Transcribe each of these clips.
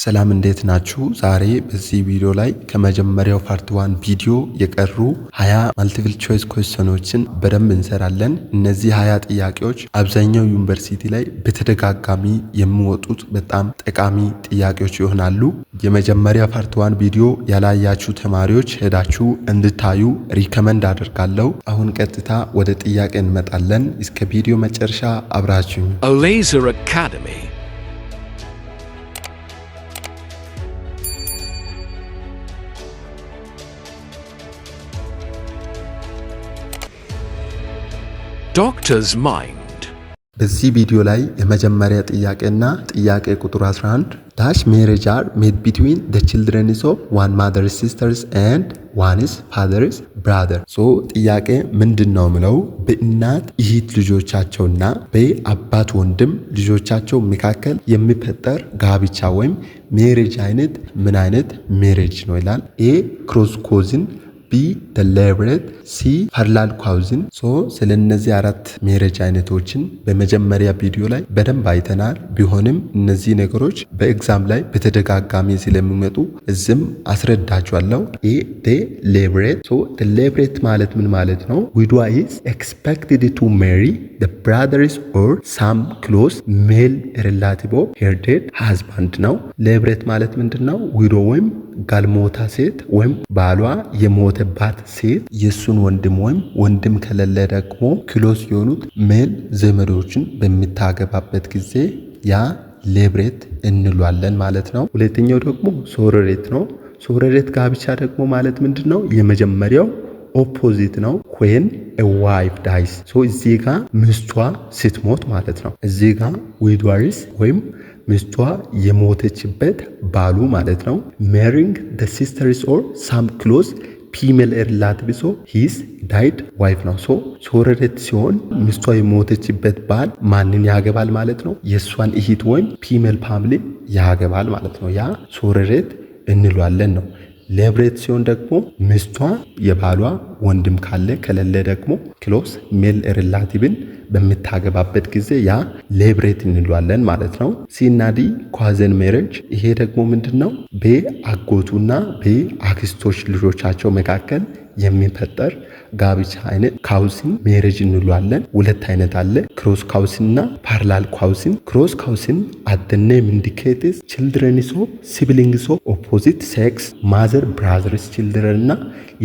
ሰላም እንዴት ናችሁ? ዛሬ በዚህ ቪዲዮ ላይ ከመጀመሪያው ፓርት 1 ቪዲዮ የቀሩ 20 ማልቲፕል ቾይስ ኩዌስችኖችን በደንብ እንሰራለን። እነዚህ 20 ጥያቄዎች አብዛኛው ዩኒቨርሲቲ ላይ በተደጋጋሚ የሚወጡት በጣም ጠቃሚ ጥያቄዎች ይሆናሉ። የመጀመሪያ ፓርት 1 ቪዲዮ ያላያችሁ ተማሪዎች ሄዳችሁ እንድታዩ ሪከመንድ አደርጋለሁ። አሁን ቀጥታ ወደ ጥያቄ እንመጣለን። እስከ ቪዲዮ መጨረሻ አብራችሁ Laser Academy. Doctor's Mind. በዚህ ቪዲዮ ላይ የመጀመሪያ ጥያቄና ጥያቄ ቁጥር 11 ዳሽ ሜሬጅ አር ሜድ ቢትዊን ዘ ቺልድረንስ ኦፍ ዋን ማዘር ሲስተርስ ኤንድ ዋንስ ፋዘርስ ብራዘር። ጥያቄ ምንድነው ምለው በእናት እህት ልጆቻቸውና በአባት ወንድም ልጆቻቸው መካከል የሚፈጠር ጋብቻ ወይም ሜሬጅ አይነት ምን አይነት ሜሬጅ ነው ይላል። ኤ ክሮስ ኮዝን፣ ቢ ደሊብሬት፣ ሲ ፓራላል ካውዝን። ስለነዚህ አራት ሜሬጅ አይነቶችን በመጀመሪያ ቪዲዮ ላይ በደንብ አይተናል። ቢሆንም እነዚህ ነገሮች በኤግዛም ላይ በተደጋጋሚ ስለሚመጡ እዝም አስረዳቸዋለሁ። ኤ ደሊብሬት። ደሊብሬት ማለት ምን ማለት ነው? ዊዶዋ ኢዝ ኤክስፔክትድ ቱ ሜሪ the brothers or some close male relative of her dead husband ነው። ሌብሬት ማለት ምንድነው? ዊዶ ወይም ጋልሞታ ሴት ወይም ባሏ የሞተባት ሴት የሱን ወንድም ወይም ወንድም ከሌለ ደግሞ ክሎስ የሆኑት ሜል ዘመዶችን በሚታገባበት ጊዜ ያ ሌብሬት እንሏለን ማለት ነው። ሁለተኛው ደግሞ ሶሮሬት ነው። ሶሮሬት ጋብቻ ደግሞ ማለት ምንድነው? የመጀመሪያው ኦፖዚት ነው። when a wife dies እዚህ ጋር ምስቷ ስትሞት ማለት ነው። እዚህ ጋር widowers ወይም ምስቷ የሞተችበት ባሉ ማለት ነው። marrying the sisters or some close female relatives of his died wife ነው። ሶሮሬት ሲሆን ምስቷ የሞተችበት ባል ማንን ያገባል ማለት ነው? የሷን እህት ወይም ፊሜል ፋሚሊ ያገባል ማለት ነው። ያ ሶሮሬት እንሏለን ነው። ሌብሬት ሲሆን ደግሞ ምስቷ የባሏ ወንድም ካለ ከሌለ ደግሞ ክሎስ ሜል ሪላቲቭን በምታገባበት ጊዜ ያ ሌብሬት እንሏለን ማለት ነው። ሲናዲ ኳዘን ሜሬጅ። ይሄ ደግሞ ምንድነው? በአጎቱና በአክስቶች ልጆቻቸው መካከል የሚፈጠር ጋብቻ አይነት ካውሲን ሜሬጅ እንሏለን። ሁለት አይነት አለ፣ ክሮስ ካውሲን እና ፓራላል ካውሲን። ክሮስ ካውሲን at the name indicates children of siblings of opposite sex mother brothers children እና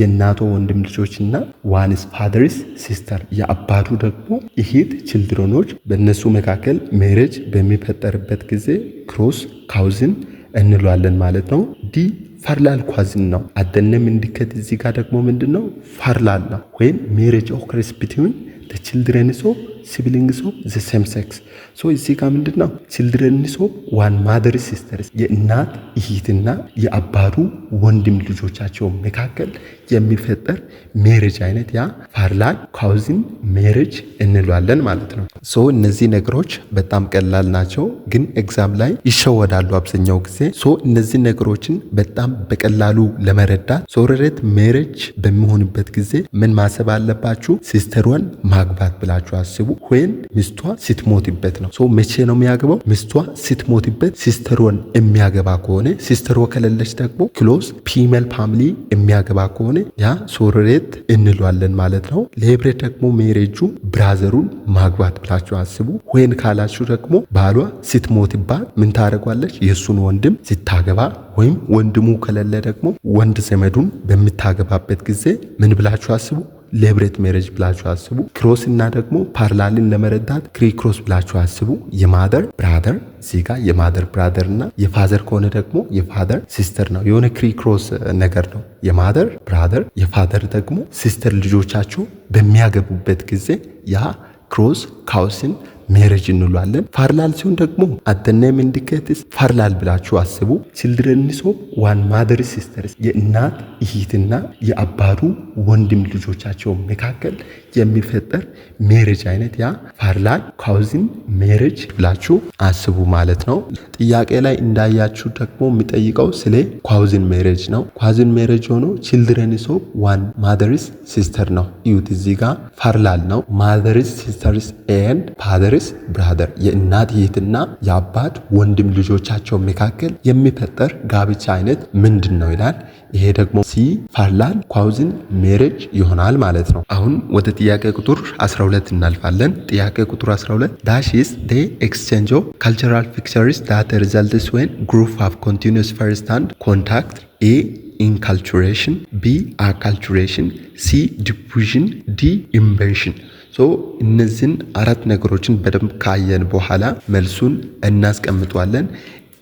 የእናቶ ወንድም ልጆችና ዋንስ ፋዘርስ ሲስተር የአባቱ ደግሞ እህት ችልድረኖች በእነሱ መካከል ሜሬጅ በሚፈጠርበት ጊዜ ክሮስ ካውሲን እንሏለን ማለት ነው። ዲ ፓራላል ካውዝን ነው። አደነም እንዲከት እዚህ ጋር ደግሞ ምንድነው? ፓራላል ነው ወይም ሜሬጅ ኦከርስ ቢትዊን the children of siblings of the same sex እዚህ ጋር ምንድነው? children of one mother sisters የእናት እህትና የአባቱ ወንድም ልጆቻቸው መካከል የሚፈጠር ሜሬጅ አይነት ያ ፓራላል ካውዝን ሜሬጅ እንሏለን ማለት ነው። እነዚህ ነገሮች በጣም ቀላል ናቸው፣ ግን ኤግዛም ላይ ይሸወዳሉ አብዛኛው ጊዜ። እነዚህ ነገሮችን በጣም በቀላሉ ለመረዳት ሶሮሬት ሜሬጅ በሚሆንበት ጊዜ ምን ማሰብ አለባችሁ? ሲስተሯን ማግባት ብላችሁ አስቡ። ወይም ሚስቷ ስትሞትበት ነው። መቼ ነው የሚያገባው? ሚስቷ ስትሞትበት ሲስተሯን የሚያገባ ከሆነ፣ ሲስተሯ ከሌለች ደግሞ ክሎስ ፊሜል ፋሚሊ የሚያገባ ከሆነ ያ ሶሮሬት እንሏለን ማለት ነው። ሌብሬት ደግሞ ሜሬጁ ብራዘሩን ማግባት ብላችሁ አስቡ። ወይን ካላችሁ ደግሞ ባሏ ስትሞትባት ምን ታደርጓለች? የሱን ወንድም ስታገባ ወይም ወንድሙ ከሌለ ደግሞ ወንድ ዘመዱን በምታገባበት ጊዜ ምን ብላችሁ አስቡ? ሌብሬት ሜሬጅ ብላችሁ አስቡ። ክሮስ እና ደግሞ ፓራላልን ለመረዳት ክሪ ክሮስ ብላችሁ አስቡ። የማደር ብራደር እዚጋ የማደር ብራደር እና የፋዘር ከሆነ ደግሞ የፋደር ሲስተር ነው። የሆነ ክሪ ክሮስ ነገር ነው። የማደር ብራደር የፋደር ደግሞ ሲስተር ልጆቻቸው በሚያገቡበት ጊዜ ያ ክሮስ ካውስን ሜሬጅ እንሏለን። ፓራላል ሲሆን ደግሞ አደነም ኢንዲኬትስ ፓራላል ብላችሁ አስቡ። ቺልድረንስ ኦፍ ዋን ማዘር ሲስተርስ የእናት እህትና የአባቱ ወንድም ልጆቻቸው መካከል የሚፈጠር ሜሬጅ አይነት ያ ፓራላል ካውዝን ሜሬጅ ብላችሁ አስቡ ማለት ነው። ጥያቄ ላይ እንዳያችሁ ደግሞ የሚጠይቀው ስለ ካውዝን ሜሬጅ ነው። ካውዝን ሜሬጅ ሆኖ ቺልድረንስ ኦፍ ዋን ማዘርስ ሲስተር ነው። እዩት እዚህ ጋር ፓራላል ነው። ማዘርስ ሲስተርስ ኤንድ ፋዘር ፋዘርስ ብራዘር የእናት እህትና የአባት ወንድም ልጆቻቸው መካከል የሚፈጠር ጋብቻ አይነት ምንድን ነው ይላል። ይሄ ደግሞ ሲ ፋርላን ካውዝን ሜሬጅ ይሆናል ማለት ነው። አሁን ወደ ጥያቄ ቁጥር 12 እናልፋለን። ጥያቄ ቁጥር 12 ዳሽ ኢዝ ዘ ኤክስቼንጅ ኦፍ ካልቸራል ፊክቸርስ ዳት ሪዘልትስ ዌን ግሩፕ ሃቭ ኮንቲኒዩስ ፈርስት ሃንድ ኮንታክት ኤ ኢንካልቹሬሽን ቢ አካልቹሬሽን ሲ ዲፉዥን ዲ ኢንቨንሽን። እነዚህን አራት ነገሮችን በደንብ ካየን በኋላ መልሱን እናስቀምጧለን።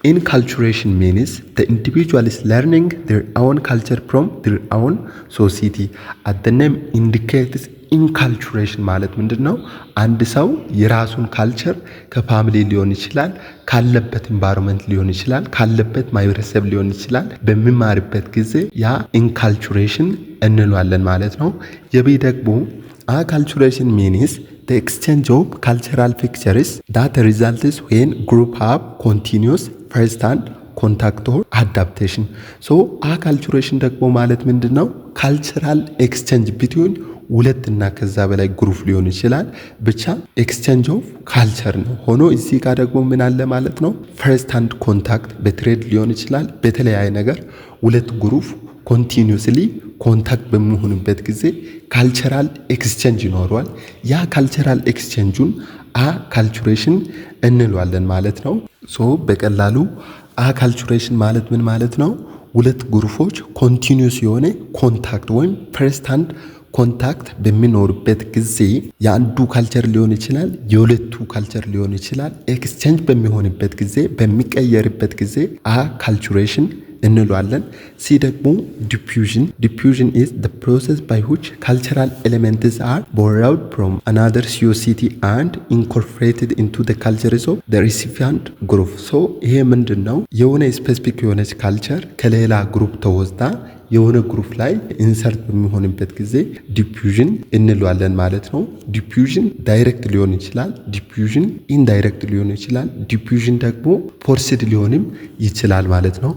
Inculturation means the individual is learning their own culture from their own society. As the name indicates, inculturation ማለት ምንድን ነው? አንድ ሰው የራሱን ካልቸር ከፋሚሊ ሊሆን ይችላል፣ ካለበት ኢንቫይሮንመንት ሊሆን ይችላል፣ ካለበት ማህበረሰብ ሊሆን ይችላል። በሚማርበት ጊዜ ያ ኢንካልቹሬሽን እንለዋለን ማለት ነው። የቢ ደግሞ አካልቹሬሽን means the exchange of cultural features that results when group have continuous first hand contact or adaptation. አካልቹሬሽን ደግሞ ማለት ምንድነው? ካልቸራል ኤክስቼንጅ ቢትዊን ሁለት እና ከዛ በላይ ግሩፕ ሊሆን ይችላል። ብቻ ኤክስቼንጅ ኦፍ ካልቸር ነው። ሆኖ እዚህ ጋር ደግሞ ምን አለ ማለት ነው? ፈርስት ሃንድ ኮንታክት በትሬድ ሊሆን ይችላል። በተለያየ ነገር ሁለት ግሩፕ ኮንቲኒዩስሊ ኮንታክት በሚሆንበት ጊዜ ካልቸራል ኤክስቼንጅ ይኖረዋል። ያ ካልቸራል ኤክስቼንጁን አካልቹሬሽን እንለዋለን ማለት ነው። በቀላሉ አካልቹሬሽን ማለት ምን ማለት ነው? ሁለት ግሩፖች ኮንቲኒዩስ የሆነ ኮንታክት ወይም ፈርስት ሃንድ ኮንታክት በሚኖርበት ጊዜ የአንዱ ካልቸር ሊሆን ይችላል፣ የሁለቱ ካልቸር ሊሆን ይችላል። ኤክስቼንጅ በሚሆንበት ጊዜ በሚቀየርበት ጊዜ አካልቹሬሽን እንለዋለን። ሲ ደግሞ ዲፉዥን is the process by which cultural elements are borrowed from another society and incorporated into the cultures of the recipient group. ይሄ ምንድን ነው? የሆነ ስፔሲፊክ የሆነች ካልቸር ከሌላ ግሩፕ ተወስዳ የሆነ ግሩፕ ላይ ኢንሰርት በሚሆንበት ጊዜ ዲፉዥን እንለዋለን ማለት ነው። ዲፉዥን ዳይሬክት ሊሆን ይችላል፣ ዲፉዥን ኢንዳይሬክት ሊሆን ይችላል፣ ዲፉዥን ደግሞ ፎርስድ ሊሆንም ይችላል ማለት ነው።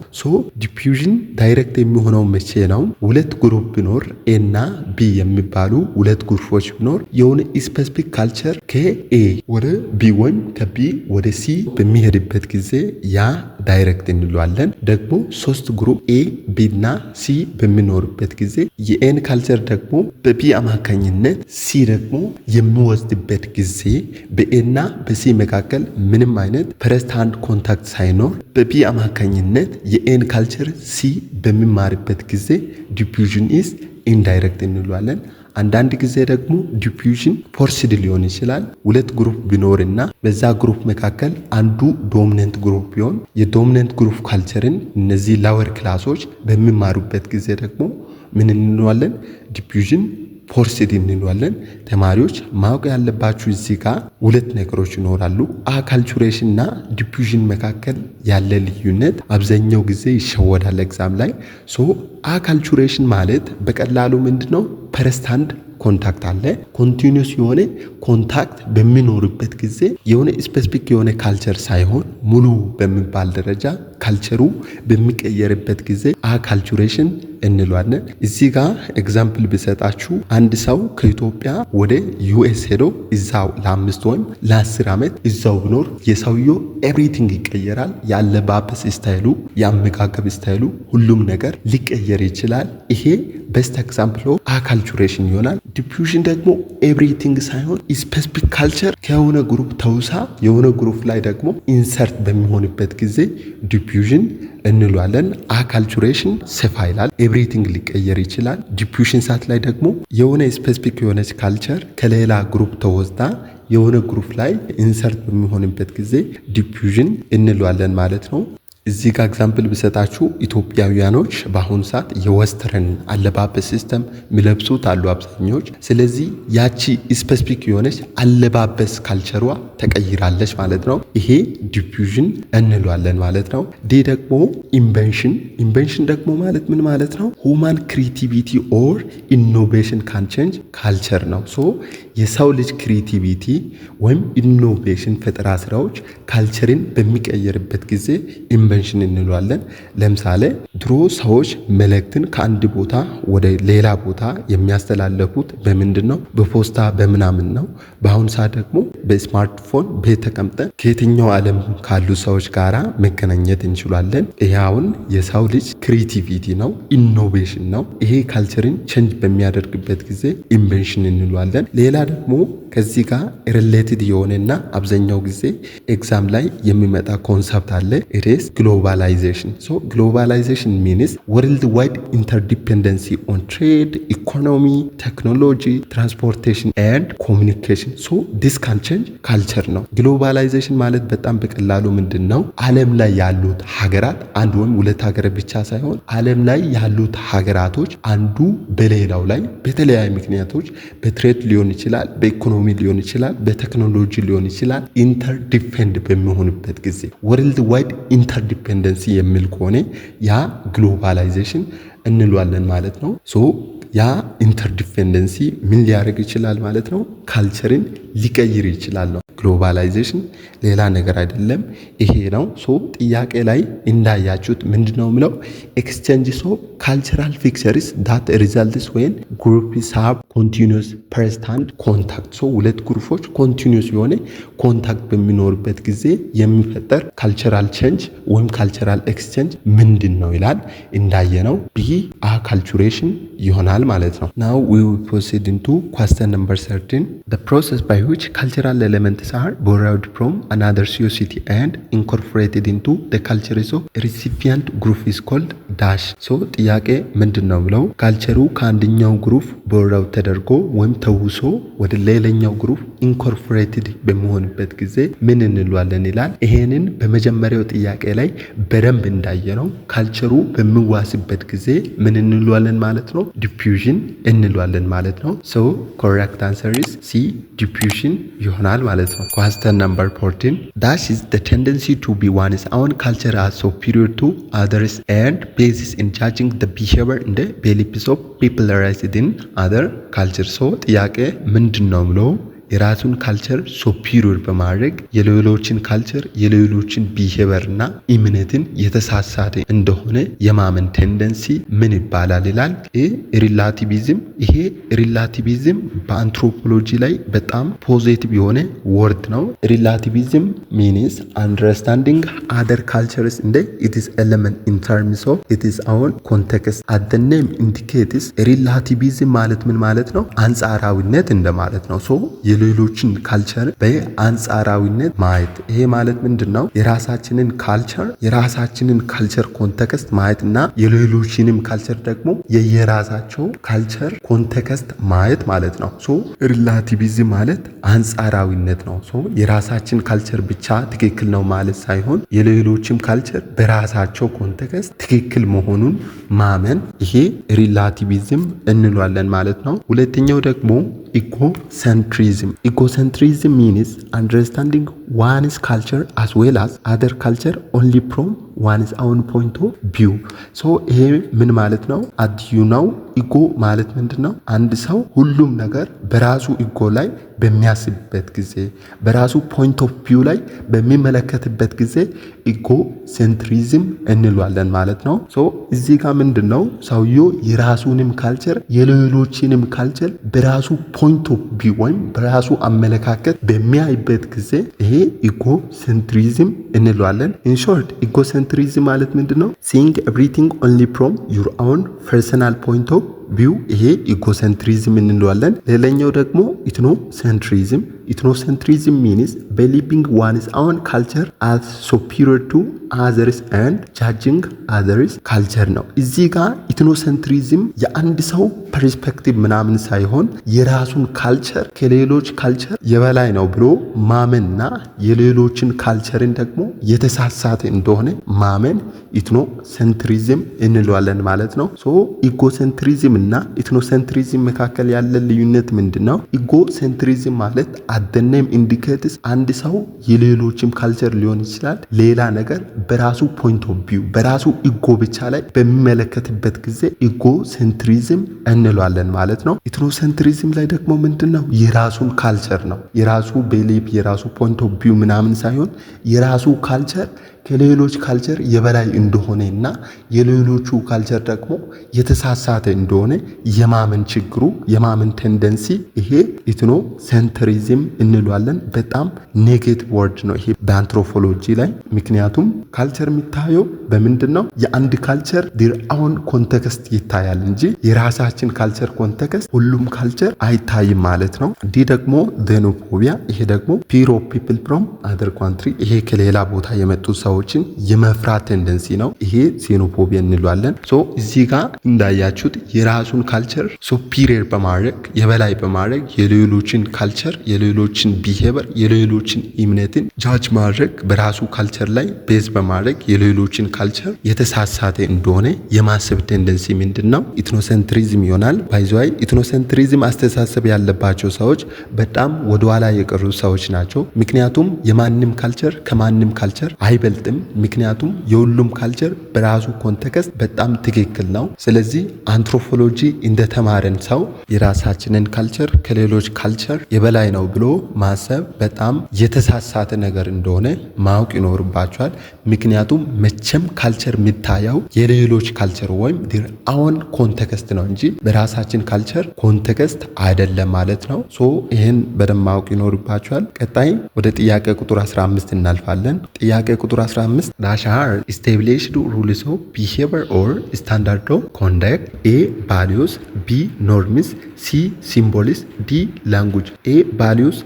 ዲፉዥን ዳይሬክት የሚሆነው መቼ ነው? ሁለት ግሩፕ ቢኖር ኤ እና ቢ የሚባሉ ሁለት ግሩፖች ቢኖር የሆነ ስፔሲፊክ ካልቸር ከኤ ወደ ቢ ወይም ከቢ ወደ ሲ በሚሄድበት ጊዜ ያ ዳይሬክት እንለዋለን። ደግሞ ሶስት ግሩፕ ኤ ቢ እና ሲ በሚኖርበት ጊዜ የኤን ካልቸር ደግሞ በቢ አማካኝነት ሲ ደግሞ የሚወስድበት ጊዜ በኤና በሲ መካከል ምንም አይነት ፈርስት ሃንድ ኮንታክት ሳይኖር በቢ አማካኝነት የኤን ካልቸር ሲ በሚማርበት ጊዜ ዲፉዥን ኢዝ ኢንዳይሬክት እንለዋለን። አንዳንድ ጊዜ ደግሞ ዲፉዥን ፎርስድ ሊሆን ይችላል። ሁለት ግሩፕ ቢኖርና በዛ ግሩፕ መካከል አንዱ ዶሚነንት ግሩፕ ቢሆን የዶሚነንት ግሩፕ ካልቸርን እነዚህ ላወር ክላሶች በሚማሩበት ጊዜ ደግሞ ምን እንለዋለን? ዲፉዥን ፎርስድ እንለዋለን። ተማሪዎች ማወቅ ያለባችሁ እዚህ ጋር ሁለት ነገሮች ይኖራሉ። አካልቹሬሽን እና ዲፉዥን መካከል ያለ ልዩነት አብዛኛው ጊዜ ይሸወዳል ኤግዛም ላይ። አካልቹሬሽን ማለት በቀላሉ ምንድነው? ፈርስት ሃንድ ኮንታክት አለ። ኮንቲኒዩስ የሆነ ኮንታክት በሚኖርበት ጊዜ የሆነ ስፔሲፊክ የሆነ ካልቸር ሳይሆን ሙሉ በሚባል ደረጃ ካልቸሩ በሚቀየርበት ጊዜ አካልቹሬሽን እንለዋለን። እዚህ ጋር ኤግዛምፕል ብሰጣችሁ አንድ ሰው ከኢትዮጵያ ወደ ዩኤስ ሄዶ እዛው ለ5 ወይም ለ10 ዓመት እዛው ቢኖር የሰውየው ኤቭሪቲንግ ይቀየራል። ያለባበስ ስታይሉ፣ የአመጋገብ ስታይሉ፣ ሁሉም ነገር ሊቀየር ይችላል። ይሄ ቤስት ኤግዛምፕል ኦፍ አካልቹሬሽን ይሆናል። ዲፉዥን ደግሞ ኤቭሪቲንግ ሳይሆን ስፔሲፊክ ካልቸር ከሆነ ግሩፕ ተውሳ የሆነ ግሩፕ ላይ ደግሞ ኢንሰርት በሚሆንበት ጊዜ ዲፉዥን እንለዋለን። አካልቹሬሽን ሰፋ ይላል፣ ኤቭሪቲንግ ሊቀየር ይችላል። ዲፉዥን ሳት ላይ ደግሞ የሆነ ስፔሲፊክ የሆነች ካልቸር ከሌላ ግሩፕ ተወስዳ የሆነ ግሩፕ ላይ ኢንሰርት በሚሆንበት ጊዜ ዲፉዥን እንለዋለን ማለት ነው። እዚህ ጋር ኤግዛምፕል ብሰጣችሁ ኢትዮጵያውያኖች በአሁኑ ሰዓት የወስተርን አለባበስ ሲስተም የሚለብሱት አሉ አብዛኞች። ስለዚህ ያቺ ስፔሲፊክ የሆነች አለባበስ ካልቸሯ ተቀይራለች ማለት ነው። ይሄ ዲፉዥን እንለዋለን ማለት ነው። ዲ ደግሞ ኢንቨንሽን ደግሞ ማለት ምን ማለት ነው? ሁማን ክሪኤቲቪቲ ኦር ኢኖቬሽን ካን ቼንጅ ካልቸር ነው። የሰው ልጅ ክሪኤቲቪቲ ወይም ኢኖቬሽን ፈጠራ ስራዎች ካልቸርን በሚቀየርበት ጊዜ ኢንቨንሽን ኢንቨንሽን እንለዋለን። ለምሳሌ ድሮ ሰዎች መልእክትን ከአንድ ቦታ ወደ ሌላ ቦታ የሚያስተላለፉት በምንድን ነው? በፖስታ በምናምን ነው። በአሁኑ ሰዓት ደግሞ በስማርትፎን ቤት ተቀምጠን ከየትኛው ዓለም ካሉ ሰዎች ጋራ መገናኘት እንችላለን። ይሄ አሁን የሰው ልጅ ክሪኤቲቪቲ ነው፣ ኢኖቬሽን ነው። ይሄ ካልቸርን ቼንጅ በሚያደርግበት ጊዜ ኢንቨንሽን እንለዋለን። ሌላ ደግሞ ከዚህ ጋር ሪሌትድ የሆነና አብዛኛው ጊዜ ኤግዛም ላይ የሚመጣ ኮንሰፕት አለ። ኢትስ ግሎባላይዜሽን። ሶ ግሎባላይዜሽን ሚንስ ወርልድ ዋይድ ኢንተርዲፔንደንሲ ኦን ትሬድ፣ ኢኮኖሚ፣ ቴክኖሎጂ፣ ትራንስፖርቴሽን ኤንድ ኮሚኒኬሽን። ሶ ዲስ ካን ቼንጅ ካልቸር ነው። ግሎባላይዜሽን ማለት በጣም በቀላሉ ምንድን ነው? ዓለም ላይ ያሉት ሀገራት አንድ ወይም ሁለት ሀገር ብቻ ሳይሆን ዓለም ላይ ያሉት ሀገራቶች አንዱ በሌላው ላይ በተለያዩ ምክንያቶች በትሬድ ሊሆን ይችላል፣ በኢኮኖሚ ሊሆን ይችላል፣ በቴክኖሎጂ ሊሆን ይችላል ኢንተርዲፔንድ በሚሆንበት ጊዜ ወርልድ ዋይድ ኢንተርዲፔንደንሲ የሚል ከሆነ ያ ግሎባላይዜሽን እንለዋለን ማለት ነው። ሶ ያ ኢንተርዲፔንደንሲ ምን ሊያደርግ ይችላል ማለት ነው? ካልቸርን ሊቀይር ይችላል ነው። ግሎባላይዜሽን ሌላ ነገር አይደለም፣ ይሄ ነው። ሶ ጥያቄ ላይ እንዳያችሁት ምንድነው ምለው ኤክስቼንጅስ ኦፍ ካልቸራል ፊክቸርስ ዳት ሪዛልትስ ዌን ግሩፕስ ሃቭ ኮንቲኒዩስ ፈርስት ሃንድ ኮንታክት። ሶ ሁለት ግሩፖች ኮንቲኒዩስ የሆነ ኮንታክት በሚኖርበት ጊዜ የሚፈጠር ካልቸራል ቼንጅ ወይም ካልቸራል ኤክስቼንጅ ምንድን ነው ይላል። እንዳየነው ቢ አካልቹሬሽን ይሆናል ማለት ነው። ናው ዊ ዊል ፕሮሲድ ኢንቱ ኳስቸን ነምበር 13 the process by which cultural elements are borrowed from another society and incorporated into the cultures of recipient group is called dash. so ጥያቄ ምንድነው ብለው ካልቸሩ ከአንደኛው ግሩፕ ቦራው ተደርጎ ወይም ተውሶ ወደ ሌላኛው ግሩፕ ኢንኮርፖሬትድ በመሆንበት ጊዜ ምን እንለዋለን ይላል። ይሄንን በመጀመሪያው ጥያቄ ላይ በደንብ እንዳየነው ካልቸሩ በሚዋስበት ጊዜ ምን እንለዋለን ማለት ነው? ዲፊውዥን እንለዋለን ማለት ነው። so correct answer is C diffusion ይሆናል ማለት ነው። question number 14 dash is the tendency to be one's own culture as superior to others and basis in judging the behavior in the beliefs of people raised in other culture. so ጥያቄ ምንድነው ብለው የራሱን ካልቸር ሱፒሪየር በማድረግ የሌሎችን ካልቸር የሌሎችን ቢሄቨር እና እምነትን የተሳሳተ እንደሆነ የማመን ቴንደንሲ ምን ይባላል ይላል። ሪላቲቪዝም። ይሄ ሪላቲቪዝም በአንትሮፖሎጂ ላይ በጣም ፖዚቲቭ የሆነ ወርድ ነው። ሪላቲቪዝም ሚንስ አንደርስታንዲንግ አደር ካልቸርስ እንደ ኢትስ ኤሌመንት ኢን ተርምስ ኦፍ ኢትስ አውን ኮንቴክስት አት ዘ ኔም ኢንዲኬትስ። ሪላቲቪዝም ማለት ምን ማለት ነው? አንጻራዊነት እንደማለት ነው። ሶ የሌሎችን ካልቸር በአንጻራዊነት ማየት። ይሄ ማለት ምንድነው? የራሳችንን ካልቸር ኮንቴክስት ማየትና የሌሎችንም ካልቸር ደግሞ የየራሳቸው ካልቸር ኮንቴክስት ማየት ማለት ነው። ሶ ሪላቲቪዝም ማለት አንጻራዊነት ነው። ሶ የራሳችን ካልቸር ብቻ ትክክል ነው ማለት ሳይሆን የሌሎችም ካልቸር በራሳቸው ኮንቴክስት ትክክል መሆኑን ማመን፣ ይሄ ሪላቲቪዝም እንለዋለን ማለት ነው። ሁለተኛው ደግሞ ኢጎሴንትሪዝም means understanding one's culture as well as other culture only from one's own point of view. so ይሄ ምን ማለት ነው? ኢጎ ማለት ምንድነው? አንድ ሰው ሁሉም ነገር በራሱ ኢጎ ላይ በሚያስብበት ጊዜ በራሱ ፖይንት ኦፍ ቪው ላይ በሚመለከትበት ጊዜ ኢጎ ሴንትሪዝም እንለዋለን ማለት ነው። ሶ እዚህ ጋር ምንድነው? ሰውየው የራሱንም ካልቸር የሌሎችንም ካልቸር በራሱ ፖይንት ኦፍ ቪው ወይም በራሱ አመለካከት በሚያይበት ጊዜ ይሄ ኢጎ ሴንትሪዝም እንለዋለን። ኢን ሾርት ኢጎ ሴንትሪዝም ማለት ምንድነው? seeing everything only from your own personal point of view። ይሄ ኢጎሴንትሪዝም እንለዋለን። ሌላኛው ደግሞ ኢትኖሴንትሪዝም means believing one's own culture as superior to others and judging others culture ነው። እዚህ ጋር ኢትኖሴንትሪዝም የአንድ ሰው ፐርስፔክቲቭ ምናምን ሳይሆን የራሱን ካልቸር ከሌሎች ካልቸር የበላይ ነው ብሎ ማመንና የሌሎችን ካልቸርን ደግሞ የተሳሳተ እንደሆነ ማመን ኢትኖሴንትሪዝም እንለዋለን ማለት ነው። ሶ ኢጎሴንትሪዝም እና ኢትኖሴንትሪዝም መካከል ያለ ልዩነት ምንድነው? ኢጎሴንትሪዝም ማለት አደነም ኢንዲኬትስ አንድ ሰው የሌሎችም ካልቸር ሊሆን ይችላል ሌላ ነገር በራሱ ፖይንት ኦፍ ቪው በራሱ ኢጎ ብቻ ላይ በሚመለከትበት ጊዜ ኢጎሴንትሪዝም እንለዋለን ማለት ነው። ኢትኖሴንትሪዝም ላይ ደግሞ ምንድነው? የራሱን ካልቸር ነው የራሱ ቤሊፍ የራሱ ፖይንት ኦፍ ቪው ምናምን ሳይሆን የራሱ ካልቸር ከሌሎች ካልቸር የበላይ እንደሆነ እና የሌሎቹ ካልቸር ደግሞ የተሳሳተ እንደሆነ የማመን ችግሩ የማመን ቴንደንሲ ይሄ ኢትኖ ሴንትሪዝም እንለዋለን። በጣም ኔጌቲቭ ወርድ ነው ይሄ በአንትሮፖሎጂ ላይ። ምክንያቱም ካልቸር የሚታየው በምንድን ነው? የአንድ ካልቸር ዲር አሁን ኮንቴክስት ይታያል እንጂ የራሳችን ካልቸር ኮንቴክስት ሁሉም ካልቸር አይታይም ማለት ነው። ዲ ደግሞ ዜኖፎቢያ፣ ይሄ ደግሞ ፊር ኦፍ ፒፕል ፍሮም አደር ካንትሪ፣ ይሄ ከሌላ ቦታ የመጡ ሰዎችን የመፍራት ቴንደንሲ ነው። ይሄ ዜኖፎቢያ እንለዋለን። ሶ እዚህ ጋር እንዳያችሁት የራሱን ካልቸር ሱፒሪየር በማድረግ የበላይ በማድረግ የሌሎችን ካልቸር የሌሎችን ቢሄቨር የሌሎችን እምነትን ጃጅ ማድረግ በራሱ ካልቸር ላይ ቤዝ በማድረግ የሌሎችን ካልቸር የተሳሳተ እንደሆነ የማሰብ ቴንደንሲ ምንድን ነው? ኢትኖሴንትሪዝም ይሆናል። ባይዘዋይ ኢትኖሴንትሪዝም አስተሳሰብ ያለባቸው ሰዎች በጣም ወደኋላ የቀሩ ሰዎች ናቸው። ምክንያቱም የማንም ካልቸር ከማንም ካልቸር አይበልጥም። ምክንያቱም የሁሉም ካልቸር በራሱ ኮንቴክስት በጣም ትክክል ነው። ስለዚህ አንትሮፖሎጂ እንደተማረን ሰው የራሳችንን ካልቸር ከሌሎች ካልቸር የበላይ ነው ብሎ ማሰብ በጣም የተሳሳተ ነገር እንደሆነ ማወቅ ይኖርባቸዋል። ምክንያቱም መቼም ካልቸር የሚታየው የሌሎች ካልቸር ወይም አሁን ኮንቴክስት ነው እንጂ በራሳችን ካልቸር ኮንቴክስት አይደለም ማለት ነው። ሶ ይህን በደንብ ማወቅ ይኖርባቸዋል። ቀጣይ ወደ ጥያቄ ቁጥር 15 እናልፋለን። ጥያቄ ቁጥር 15 ዳሻር ኢስታብሊሽድ ሩልስ ኦፍ ቢሄቪየር ኦር ስታንዳርድ ኦፍ ኮንዳክት ኤ ቫልዩስ ቢ ኖርምስ ሲ ሲምቦልስ ዲ ላንጉጅ። ኤ ቫልዩስ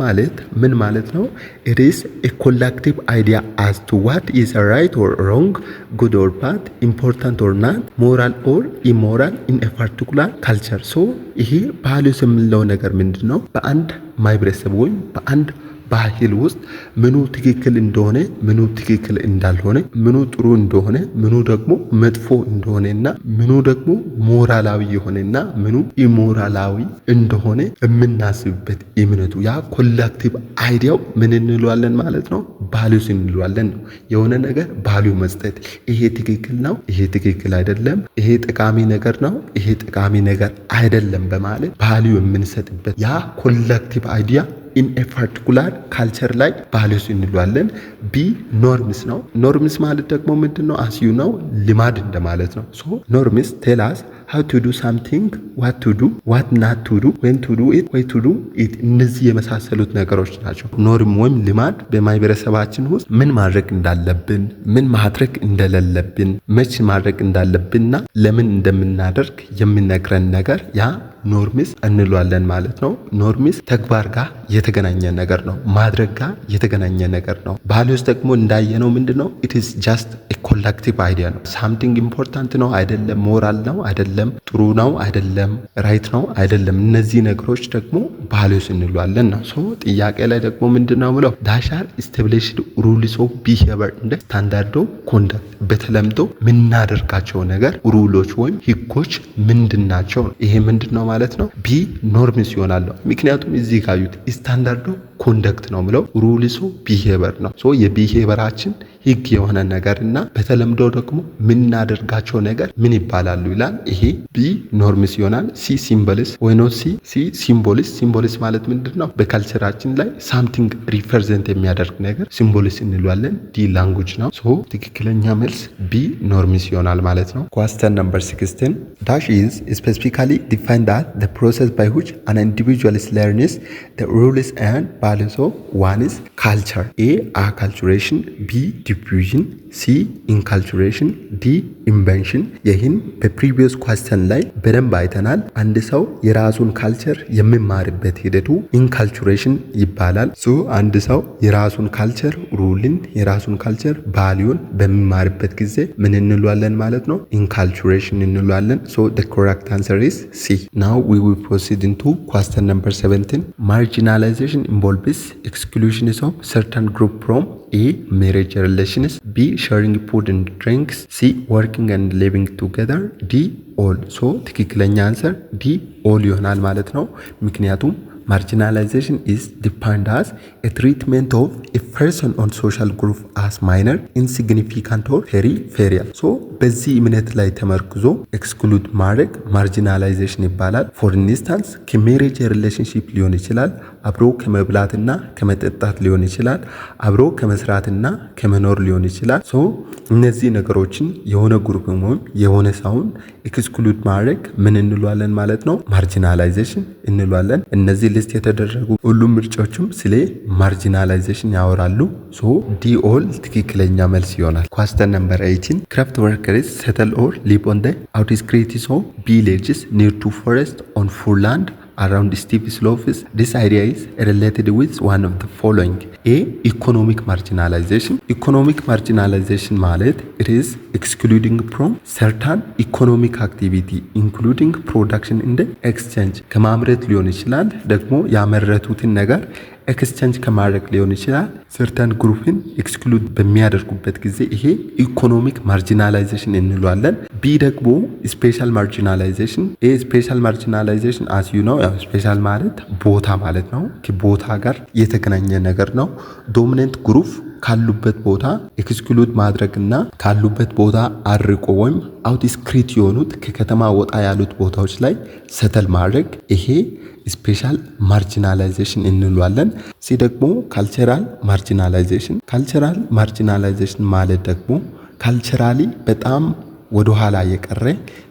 ማለት ምን ማለት ነው? it is a collective idea as to what is right or wrong, good or bad, important or not, moral or immoral in a particular culture. so ይሄ ቫልዩስ የምንለው ነገር ምንድን ነው? በአንድ ማህበረሰብ ወይም በአንድ ባህል ውስጥ ምኑ ትክክል እንደሆነ ምኑ ትክክል እንዳልሆነ፣ ምኑ ጥሩ እንደሆነ ምኑ ደግሞ መጥፎ እንደሆነና ምኑ ደግሞ ሞራላዊ የሆነና ምኑ ኢሞራላዊ እንደሆነ የምናስብበት እምነቱ ያ ኮሌክቲቭ አይዲያው ምን እንለዋለን ማለት ነው? ቫልዩስ እንለዋለን ነው። የሆነ ነገር ቫልዩ መስጠት፣ ይሄ ትክክል ነው፣ ይሄ ትክክል አይደለም፣ ይሄ ጠቃሚ ነገር ነው፣ ይሄ ጠቃሚ ነገር አይደለም በማለት ቫልዩ የምንሰጥበት ያ ኮሌክቲቭ አይዲያ ኢን ኤ ፓርቲኩላር ካልቸር ላይ ቫልዩስ እንለዋለን። ቢ ኖርምስ ነው። ኖርምስ ማለት ደግሞ ምንድን ነው? አስዩ ነው ልማድ እንደማለት ነው። ሶ ኖርምስ ቴል አስ how to do something, what to do, what not to do, when to do it, why to do it። እነዚህ የመሳሰሉት ነገሮች ናቸው። ኖርም ወይም ልማድ በማህበረሰባችን ውስጥ ምን ማድረግ እንዳለብን፣ ምን ማድረግ እንደሌለብን፣ መች ማድረግ እንዳለብንና ለምን እንደምናደርግ የሚነግረን ነገር ያ ኖርምስ እንለዋለን ማለት ነው። ኖርምስ ተግባር ጋር የተገናኘ ነገር ነው፣ ማድረግ ጋር የተገናኘ ነገር ነው። ቫልዩስ ደግሞ እንዳየነው ምንድነው? it is just a collective idea ነው። something important ነው አይደለም፣ ሞራል ነው አይደለም፣ ጥሩ ነው አይደለም፣ ራይት ነው አይደለም፣ እነዚህ ነገሮች ደግሞ ቫልዩስ እንለዋለን ነው። ሶ ጥያቄ ላይ ደግሞ ምንድነው ብለው ዳሻር ኢስታብሊሽድ ሩልስ ኦፍ ቢሄቪየር እንደ ስታንዳርድ ኦፍ ኮንዳክት በተለምዶ ምናደርጋቸው ነገር ሩሎች ወይም ህጎች ምንድናቸው? ይሄ ምንድነው ማለት ነው? ቢ ኖርምስ ይሆናል። ምክንያቱም እዚህ ጋር ዩት ስታንዳርድ ኦፍ ኮንዳክት ነው ብለው ሩልስ ኦፍ ቢሄቪየር ነው። ሶ የቢሄቪየራችን ህግ የሆነ ነገርና በተለምዶ ደግሞ ምናደርጋቸው ነገር ምን ይባላሉ ይላል። ይሄ ቢ ኖርምስ ይሆናል። ሲ ሲምቦልስ ወይ ኖት ሲ ሲምቦልስ። ሲምቦልስ ማለት ምንድነው? በካልቸራችን ላይ ሳምቲንግ ሪፕሬዘንት የሚያደርግ ነገር ሲምቦልስ እንለዋለን። ዲ ላንጉጅ ነው። ሶ ትክክለኛ መልስ ቢ ኖርምስ ይሆናል ማለት ነው። question number 16 dash is specifically defined that the process by which an individual learns the rules and values of one is culture. A acculturation, B diffusion, ሲ ኢንካልቹሬሽን፣ ዲ ኢንቨንሽን። ይህን በፕሪቪየስ ኳስቸን ላይ በደንብ አይተናል። አንድ ሰው የራሱን ካልቸር የሚማርበት ሂደቱ ኢንካልቹሬሽን ይባላል። ሶ አንድ ሰው የራሱን ካልቸር ሩልን የራሱን ካልቸር ቫልዩን በሚማርበት ጊዜ ምን እንለዋለን ማለት ነው? ኢንካልቹሬሽን እንለዋለን። ሶ the correct answer is C. Now we will proceed into question number 17. Marginalization involves exclusion of certain group from A. marriage relations, B. sharing food and drinks, C. working and living together, D. all. ሶ ትክክለኛ አንሰር ዲ ኦል ይሆናል ማለት ነው። ምክንያቱም marginalization is defined as a treatment of a person on social group as minor, insignificant or peripheral. so በዚህ እምነት ላይ ተመርኩዞ ኤክስክሉድ ማድረግ ማርጂናላይዜሽን ይባላል። ፎር ኢንስታንስ ከሜሬጅ ሪሌሽንሺፕ ሊሆን ይችላል፣ አብሮ ከመብላትና ከመጠጣት ሊሆን ይችላል፣ አብሮ ከመስራትና ከመኖር ሊሆን ይችላል። ሶ እነዚህ ነገሮችን የሆነ ግሩፕ ወይም የሆነ ሰውን ኤክስክሉድ ማድረግ ምን እንሏለን ማለት ነው? ማርጂናላይዜሽን እንሏለን። እነዚህ ሊስት የተደረጉ ሁሉም ምርጫዎችም ስለ ማርጂናላይዜሽን ያወራሉ። ሶ ዲ ኦል ትክክለኛ መልስ ይሆናል። ኳስተን ነምበር 18 ክራፍት ወርከርስ settle or live on the outskirts of villages near to forest on full land around steep slopes. This idea is related with one of the following. A. Economic marginalization. Economic marginalization ማለት it is excluding from certain economic activity including production in the exchange. ከማምረት ሊሆን ይችላል፣ ደግሞ ያመረቱትን ነገር ኤክስቼንጅ ከማድረግ ሊሆን ይችላል። ሰርተን ግሩፕን ኤክስክሉድ በሚያደርጉበት ጊዜ ይሄ ኢኮኖሚክ ማርጂናላይዜሽን እንለዋለን። ቢ ደግሞ ስፔሻል ማርጂናላይዜሽን። ይሄ ስፔሻል ማርጂናላይዜሽን አስ ዩ ነው፣ ያው ስፔሻል ማለት ቦታ ማለት ነው። ከቦታ ጋር የተገናኘ ነገር ነው። ዶሚነንት ግሩፕ ካሉበት ቦታ ኤክስክሉድ ማድረግና ካሉበት ቦታ አርቆ ወይም አውትስክሪት የሆኑት ከከተማ ወጣ ያሉት ቦታዎች ላይ ሰተል ማድረግ ይሄ ስፔሻል ማርጂናላይዜሽን እንለዋለን። ሲ ደግሞ ካልቸራል ማርጂናላይዜሽን። ካልቸራል ማርጂናላይዜሽን ማለት ደግሞ ካልቸራሊ በጣም ወደ ኋላ የቀረ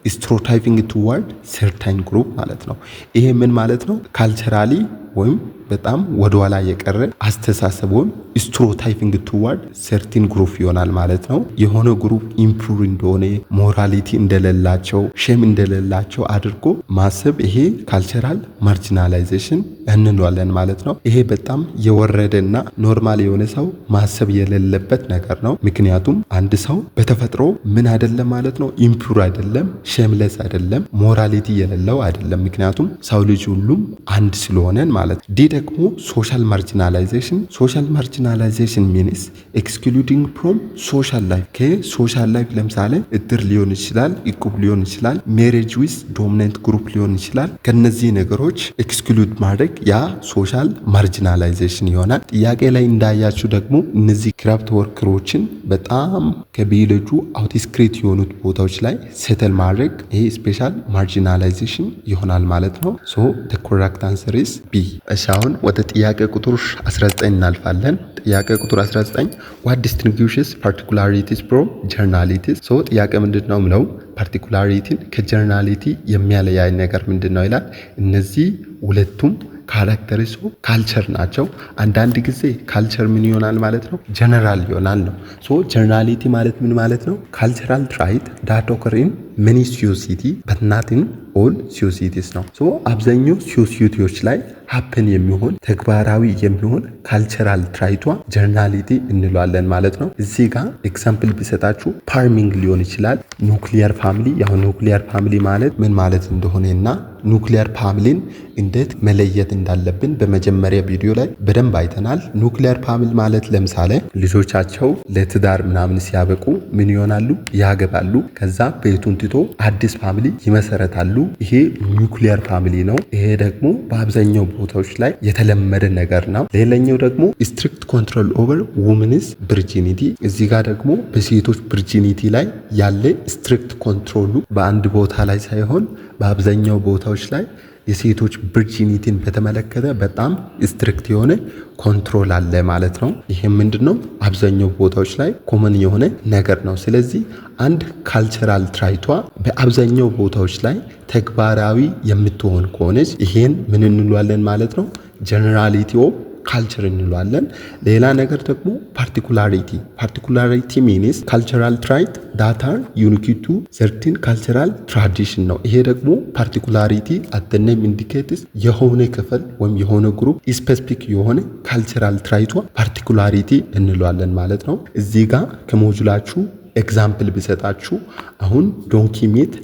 ስትሮታይቪንግ ቱዋርድ ሰርታይን ግሩፕ ማለት ነው። ይሄ ምን ማለት ነው? ካልቸራሊ ወይም በጣም ወደ ኋላ የቀረ አስተሳሰብ ወይም ስትሮታይቪንግ ቱዋርድ ሰርቲን ግሩፕ ይሆናል ማለት ነው። የሆነ ግሩፕ ኢምፕሩቭ እንደሆነ ሞራሊቲ እንደሌላቸው ሼም እንደሌላቸው አድርጎ ማሰብ ይሄ ካልቸራል ማርጂናላይዜሽን እንለዋለን ማለት ነው። ይሄ በጣም የወረደና ኖርማል የሆነ ሰው ማሰብ የሌለበት ነገር ነው። ምክንያቱም አንድ ሰው በተፈጥሮ ምን አይደለም ማለት ነው? ኢምፕሩቭ አይደለም፣ ሼምለስ አይደለም፣ ሞራሊቲ የሌለው አይደለም። ምክንያቱም ሰው ልጅ ሁሉም አንድ ስለሆነን ማለት ነው። ዲ ደግሞ ሶሻል ማርጂናላይዜሽን። ሶሻል ማርጂናላይዜሽን ሚንስ ኤክስክሉዲንግ ፍሮም ሶሻል ላይፍ። ከሶሻል ላይፍ ለምሳሌ እድር ሊሆን ይችላል፣ እቁብ ሊሆን ይችላል፣ ሜሬጅ ዊዝ ዶሚናንት ግሩፕ ሊሆን ይችላል። ከነዚህ ነገሮች ኤክስክሉድ ማድረግ ያ ሶሻል ማርጂናላይዜሽን ይሆናል። ጥያቄ ላይ እንዳያችሁ ደግሞ እነዚህ ክራፍት ወርከሮችን በጣም ከቢሎጁ አውትስክሪት የሆኑት ቦታዎች ላይ ሴተል ማድረግ ይሄ ስፔሻል ማርጂናላይዜሽን ይሆናል ማለት ነው። ሶ the correct answer is B። አሁን ወደ ጥያቄ ቁጥር 19 እናልፋለን። ጥያቄ ቁጥር 19 what distinguishes particularities from generalities? ሶ ጥያቄ ምንድነው ምለው ፓርቲኩላሪቲን ከጀነራሊቲ የሚያለያይ ነገር ምንድነው ይላል። እነዚህ ሁለቱም ካራክተሪስ ኦፍ ካልቸር ናቸው። አንዳንድ ጊዜ ካልቸር ምን ይሆናል ማለት ነው? ጀነራል ይሆናል ነው። ሶ ጀነራሊቲ ማለት ምን ማለት ነው? ካልቸራል ትራይት ዳት ኦከር ኢን መኒ ሶሳይቲ በት ናት ኢን ኦል ሶሳይቲስ ነው። ሶ አብዛኛው ሶሳይቲዎች ላይ ሀፕን የሚሆን ተግባራዊ የሚሆን ካልቸራል ትራይቷ ጀነራሊቲ እንለዋለን ማለት ነው። እዚህ ጋር ኤግዛምፕል ቢሰጣችሁ ፋርሚንግ ሊሆን ይችላል፣ ኑክሊየር ፋሚሊ። ያው ኑክሊየር ፋሚሊ ማለት ምን ማለት እንደሆነና ኑክሊየር ፋሚሊን እንዴት መለየት እንዳለብን በመጀመሪያ ቪዲዮ ላይ በደንብ አይተናል። ኑክሊየር ፋሚሊ ማለት ለምሳሌ ልጆቻቸው ለትዳር ምናምን ሲያበቁ ምን ይሆናሉ? ያገባሉ። ከዛ ቤቱን ትቶ አዲስ ፋሚሊ ይመሰረታሉ። ይሄ ኒውክሊየር ፋሚሊ ነው። ይሄ ደግሞ በአብዛኛው ቦታዎች ላይ የተለመደ ነገር ነው። ሌላኛው ደግሞ ስትሪክት ኮንትሮል ኦቨር ውመንስ ቪርጂኒቲ። እዚህ ጋር ደግሞ በሴቶች ቪርጂኒቲ ላይ ያለ ስትሪክት ኮንትሮሉ በአንድ ቦታ ላይ ሳይሆን በአብዛኛው ቦታዎች ላይ የሴቶች ቪርጂኒቲን በተመለከተ በጣም ስትሪክት የሆነ ኮንትሮል አለ ማለት ነው። ይሄም ምንድነው አብዛኛው ቦታዎች ላይ ኮመን የሆነ ነገር ነው። ስለዚህ አንድ ካልቸራል ትራይቷ በአብዛኛው ቦታዎች ላይ ተግባራዊ የምትሆን ከሆነች ይሄን ምን እንለዋለን ማለት ነው? ጀነራሊቲ ኦፍ ካልቸር እንለዋለን። ሌላ ነገር ደግሞ ፓርቲኩላሪቲ። ፓርቲኩላሪቲ ሚንስ ካልቸራል ትራይት ዳት አር ዩኒክ ቱ ሰርቲን ካልቸራል ትራዲሽን ነው። ይሄ ደግሞ ፓርቲኩላሪቲ አት ዘ ኔም ኢንዲኬትስ የሆነ ክፍል ወይም የሆነ ግሩፕ ስፔሲፊክ የሆነ ካልቸራል ትራይቷ ፓርቲኩላሪቲ እንለዋለን ማለት ነው። እዚህ ጋር ከሞጁላችሁ ኤግዛምፕል ብሰጣችሁ አሁን ዶንኪ ሜት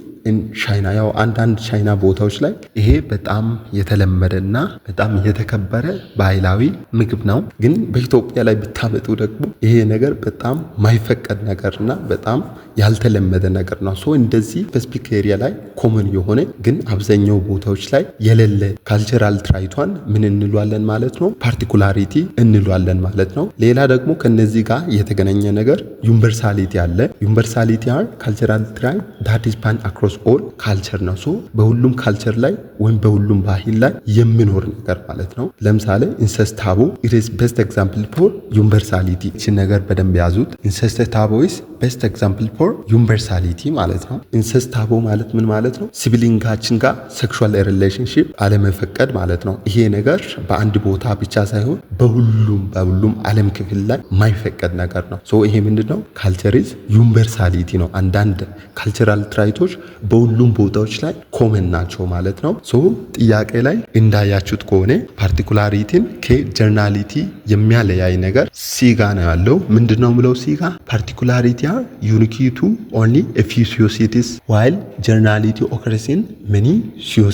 ቻይና ያው አንዳንድ ቻይና ቦታዎች ላይ ይሄ በጣም የተለመደና በጣም የተከበረ ባህላዊ ምግብ ነው። ግን በኢትዮጵያ ላይ ብታመጡ ደግሞ ይሄ ነገር በጣም ማይፈቀድ ነገርና በጣም ያልተለመደ ነገር ነው። ሶ እንደዚህ በስፔሲፊክ ኤሪያ ላይ ኮመን የሆነ ግን አብዛኛው ቦታዎች ላይ የሌለ ካልቸራል ትራይቷን ምን እንሏለን ማለት ነው? ፓርቲኩላሪቲ እንሏለን ማለት ነው። ሌላ ደግሞ ከነዚህ ጋር የተገናኘ ነገር ዩኒቨርሳሊቲ አለ። ዩኒቨርሳሊቲ አር ካልቸራል ትራይት ዳት ኢዝ ፓን አክሮስ ኦል ካልቸር ነው። ሶ በሁሉም ካልቸር ላይ ወይም በሁሉም ባህል ላይ የሚኖር ነገር ማለት ነው። ለምሳሌ ኢንሰስት ታቦ ኢት ኢዝ ቤስት ኤግዛምፕል ፎር ዩኒቨርሳሊቲ። እቺ ነገር በደንብ ያዙት። ኢንሰስት ታቦ ኢዝ ቤስት ኤግዛምፕል ፎር ዩኒቨርሳሊቲ ማለት ነው። ኢንሰስት ታቦ ማለት ምን ማለት ነው? ሲብሊንጋችን ጋር ሴክሹዋል ሪሌሽንሺፕ አለመፈቀድ ማለት ነው። ይሄ ነገር በአንድ ቦታ ብቻ ሳይሆን በሁሉም ዓለም ክፍል ላይ የማይፈቀድ ነገር ነው። ሶ ይሄ ምንድነው? ካልቸር ኢዝ ዩኒቨርሳሊቲ ነው። አንዳንድ ካልቸራል ትራይቶች በሁሉም ቦታዎች ላይ ኮመን ናቸው ማለት ነው። ሶ ጥያቄ ላይ እንዳያችሁት ከሆነ ፓርቲኩላሪቲን ከጀርናሊቲ የሚያለያይ ነገር ሲጋ ነው ያለው። ምንድነው ምለው ሲጋ ፓርቲኩላሪቲ አር ዩኒክ ቱ ኦንሊ ኤ ፊው ሲቲስ ዋይል ጀርናሊቲ ኦከርስ ኢን መኒ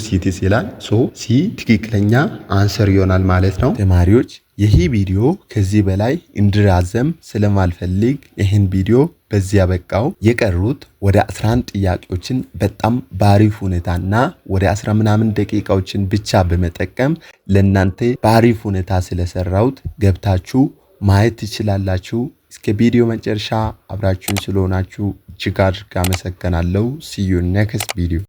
ሲቲስ ይላል። ሶ ሲ ትክክለኛ አንሰር ይሆናል ማለት ነው። ተማሪዎች ይህ ቪዲዮ ከዚህ በላይ እንዲራዘም ስለማልፈልግ ይህን ቪዲዮ በዚህ ያበቃው። የቀሩት ወደ 11 ጥያቄዎችን በጣም በአሪፍ ሁኔታና ወደ 10 ምናምን ደቂቃዎችን ብቻ በመጠቀም ለእናንተ በአሪፍ ሁኔታ ስለሰራሁት ገብታችሁ ማየት ትችላላችሁ። እስከ ቪዲዮ መጨረሻ አብራችሁን ስለሆናችሁ እጅግ አድርጌ አመሰግናለሁ። see you next video